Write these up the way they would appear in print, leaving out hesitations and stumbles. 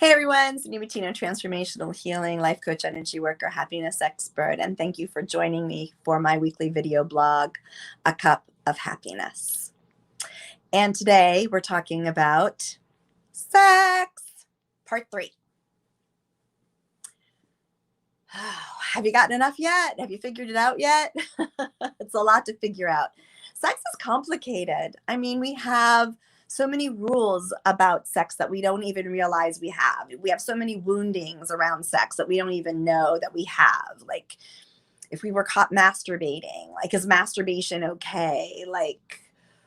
Hey everyone, Cindy Bettino, transformational healing, life coach, energy worker, happiness expert, and thank you for joining me for my weekly video blog, A Cup of Happiness. And today we're talking about sex, part 3. Have you gotten enough yet? Have you figured it out yet? It's a lot to figure out. Sex is complicated. I mean, we have so many rules about sex that we don't even realize we have. We have so many woundings around sex that we don't even know that we have. Like, if we were caught masturbating, like, is masturbation okay? Like,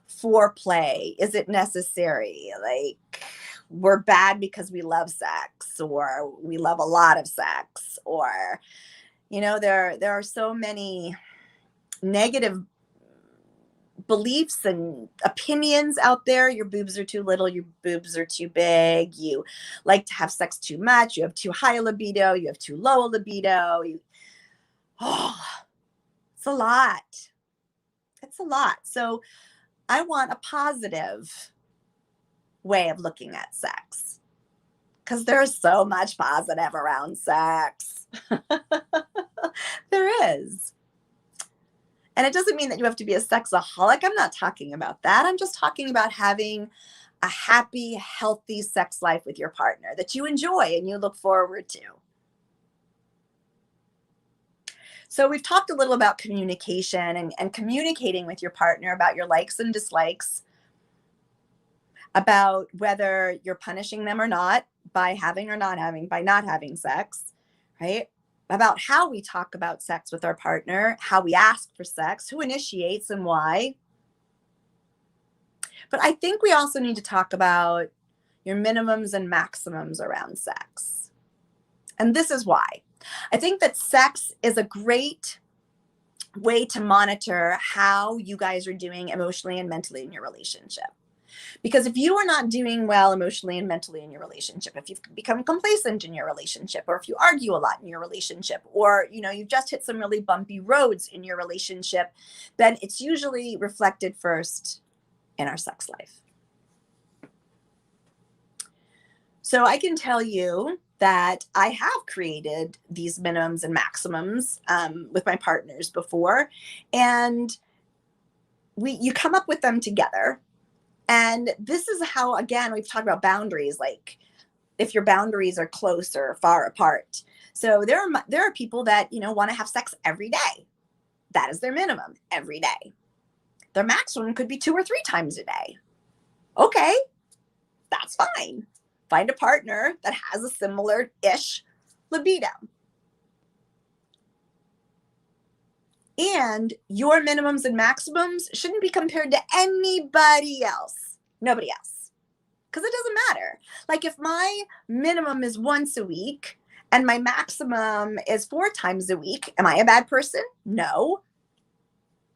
foreplay, is it necessary? Like, we're bad because we love sex, or we love a lot of sex, or there are so many negative beliefs and opinions out there. Your boobs are too little, your boobs are too big, you like to have sex too much, you have too high a libido, you have too low a libido. It's a lot. It's a lot. So I want a positive way of looking at sex, because there's so much positive around sex. There is. And it doesn't mean that you have to be a sexaholic. I'm not talking about that. I'm just talking about having a happy, healthy sex life with your partner that you enjoy and you look forward to. So we've talked a little about communication and communicating with your partner about your likes and dislikes, about whether you're punishing them or not by having or not having, by not having sex, right? About how we talk about sex with our partner, how we ask for sex, who initiates and why. But I think we also need to talk about your minimums and maximums around sex. And this is why. I think that sex is a great way to monitor how you guys are doing emotionally and mentally in your relationship. Because if you are not doing well emotionally and mentally in your relationship, if you've become complacent in your relationship, or if you argue a lot in your relationship, or you've just hit some really bumpy roads in your relationship, then it's usually reflected first in our sex life. So I can tell you that I have created these minimums and maximums with my partners before, and you come up with them together. And this is how, again, we've talked about boundaries, like if your boundaries are close or far apart. So there are people that, want to have sex every day. That is their minimum, every day. Their maximum could be 2 or 3 times a day. Okay, that's fine. Find a partner that has a similar-ish libido. And your minimums and maximums shouldn't be compared to anybody else. Nobody else. Because it doesn't matter. Like, if my minimum is once a week and my maximum is 4 times a week, am I a bad person? No.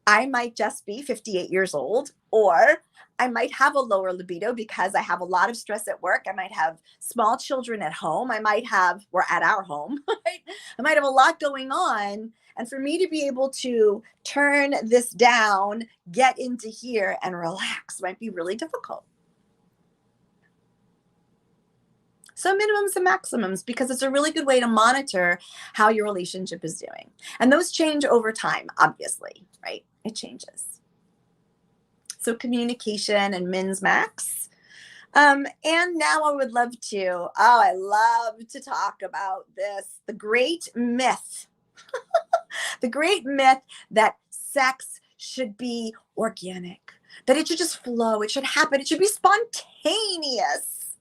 I might just be 58 years old, or I might have a lower libido because I have a lot of stress at work. I might have small children at home. We're at our home, right? I might have a lot going on. And for me to be able to turn this down, get into here and relax might be really difficult. So minimums and maximums, because it's a really good way to monitor how your relationship is doing. And those change over time, obviously, right? It changes. So communication and mins max. And now I love to talk about this, the great myth. The great myth that sex should be organic, that it should just flow, it should happen, it should be spontaneous.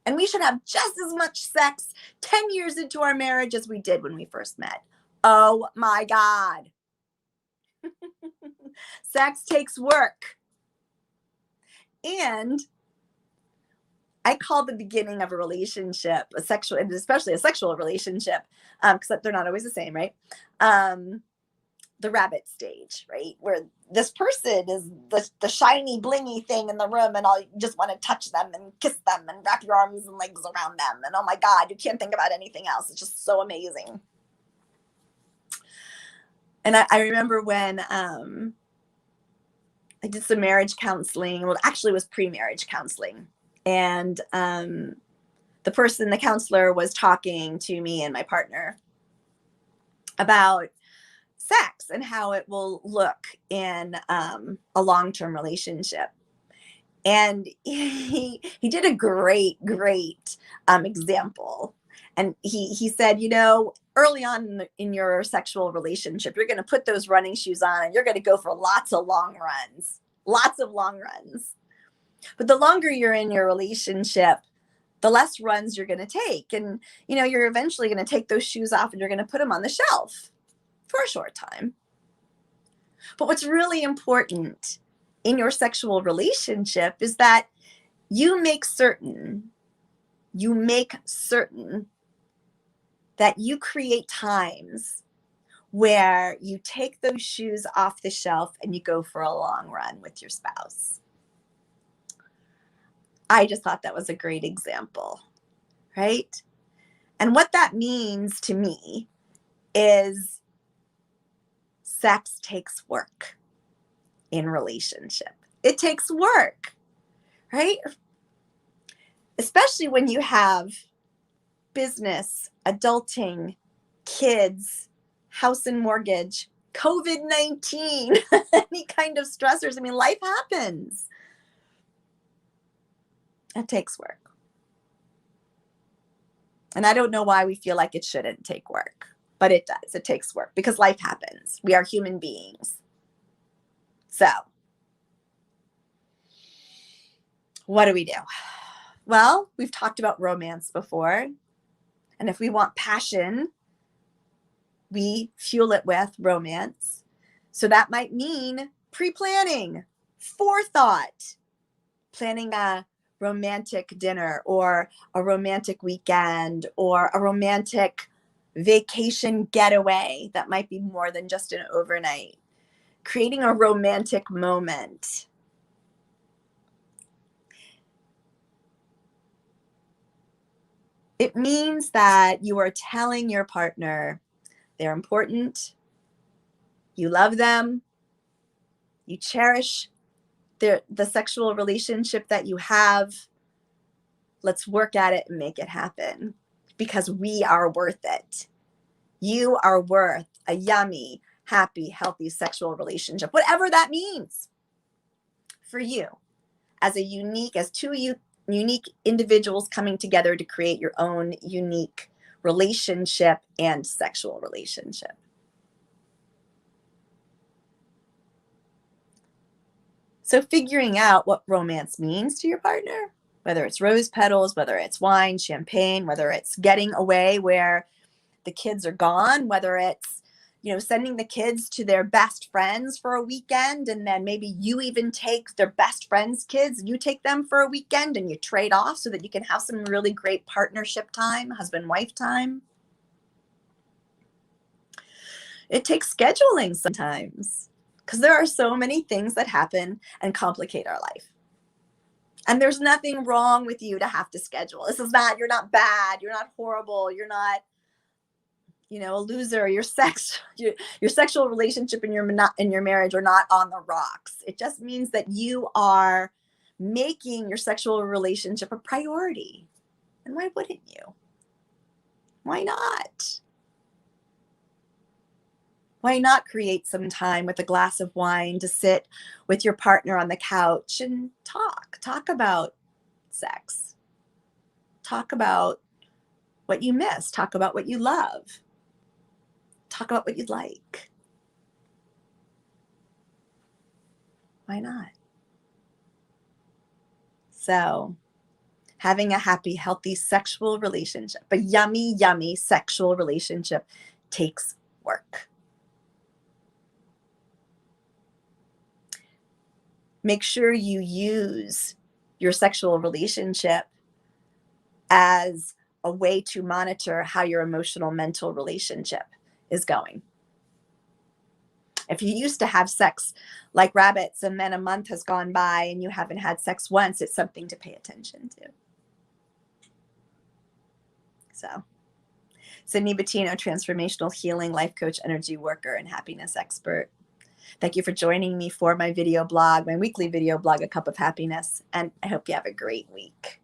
And we should have just as much sex 10 years into our marriage as we did when we first met. Oh my God. Sex takes work. And I call the beginning of a relationship, especially a sexual relationship, because they're not always the same, right? The rabbit stage, right? Where this person is the shiny, blingy thing in the room, and you just want to touch them and kiss them and wrap your arms and legs around them. And oh my God, you can't think about anything else. It's just so amazing. And I remember when I did some marriage counseling. Well, actually it was pre-marriage counseling. And the counselor was talking to me and my partner about sex and how it will look in a long-term relationship. And he did a great example. And he said, early on in your sexual relationship, you're going to put those running shoes on and you're going to go for lots of long runs. But the longer you're in your relationship, the less runs you're going to take. And, you're eventually going to take those shoes off and you're going to put them on the shelf for a short time. But what's really important in your sexual relationship is that you make certain that you create times where you take those shoes off the shelf and you go for a long run with your spouse. I just thought that was a great example, right? And what that means to me is sex takes work in relationship. It takes work, right? Especially when you have business, adulting, kids, house and mortgage, COVID-19, any kind of stressors. I mean, life happens. It takes work. And I don't know why we feel like it shouldn't take work, but it does. It takes work because life happens. We are human beings. So, what do we do? Well, we've talked about romance before. And if we want passion, we fuel it with romance. So that might mean pre-planning, forethought, planning a romantic dinner or a romantic weekend or a romantic vacation getaway that might be more than just an overnight. Creating a romantic moment. It means that you are telling your partner they're important, you love them, you cherish the sexual relationship that you have. Let's work at it and make it happen because we are worth it. You are worth a yummy, happy, healthy sexual relationship, whatever that means for you as two unique individuals coming together to create your own unique relationship and sexual relationship. So figuring out what romance means to your partner, whether it's rose petals, whether it's wine, champagne, whether it's getting away where the kids are gone, whether it's sending the kids to their best friends for a weekend, and then maybe you even take their best friends' kids and you take them for a weekend and you trade off so that you can have some really great partnership time, husband-wife time. It takes scheduling sometimes because there are so many things that happen and complicate our life. And there's nothing wrong with you to have to schedule. You're not bad, you're not horrible, you're not a loser. Your sexual relationship and your marriage are not on the rocks. It just means that you are making your sexual relationship a priority. And why wouldn't you? Why not? Why not create some time with a glass of wine to sit with your partner on the couch and talk about sex, talk about what you miss, talk about what you love, talk about what you'd like. Why not? So, having a happy, healthy sexual relationship, a yummy, yummy sexual relationship takes work. Make sure you use your sexual relationship as a way to monitor how your emotional, mental relationship is going. If you used to have sex like rabbits and then a month has gone by and you haven't had sex once, it's something to pay attention to. So, Sydney Bettino, transformational healing life coach, energy worker, and happiness expert. Thank you for joining me for my video blog, my weekly video blog, A Cup of Happiness, and I hope you have a great week.